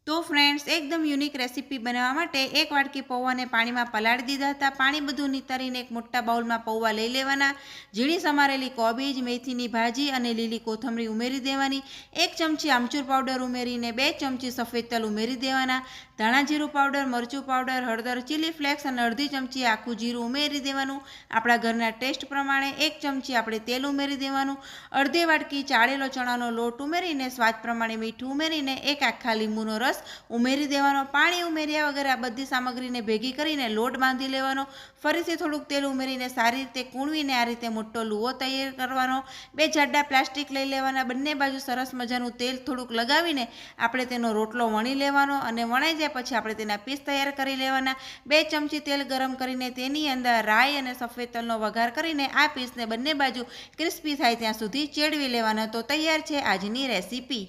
तो फ्रेंड्स एकदम unique recipe बनावा माटे एक वाटकी पौवा ने पानी में पलाड़ी दीधा था। पानी बधु नितारीने एक मोटा बाउल में पौवा लई लेवाना। झीणी समारेली कोबीज, मेथीनी भाजी अने लीली कोथमरी उमेरी देवानी। 1 चमची आमचूर पाउडर उमेरीने 2 चमची सफेद तल उमेरी देवाना। धाणा जीरु पाउडर, मरचू पाउडर, हळदर, चीली फ्लेक्स अने अर्धी चमची आखू जीरु उमेरी देवानुं। आपणा घरना टेस्ट प्रमाणे 1 चमची आपणे तेल उमेरी देवानुं। अर्धी वाटकी चाळेलो चणानो लोट उमेरीने स्वाद प्रमाणे मीठुं उमेरीने 1 आखा લીંબુનો રસ उमेरी देवानो। पाणी उमेर्या वगर आ बधी सामग्रीने भेगी करीने लोट बांधी लेवानो। फरीथी थोड़ुंक तेल उमेरीने सारी रीते कूणवीने आ रीते मोटो लूवो तैयार करवानो। 2 जाडा प्लास्टिक लई लेवाना। बंने बाजू सरस मजानुं तेल थोड़ुंक लगावीने आपणे तेनो रोटलो वणी लेवानो अने वणाई जाय पछी आपणे तेना पीस तैयार करी लेवाना। 2 चमची तेल गरम करीने तेनी अंदर राई अने सफेद तलनो वघार करीने आ पीसने बंने बाजू क्रिस्पी थाय त्यां सुधी चेडवी लेवाना। तो तैयार छे आजनी रेसिपी।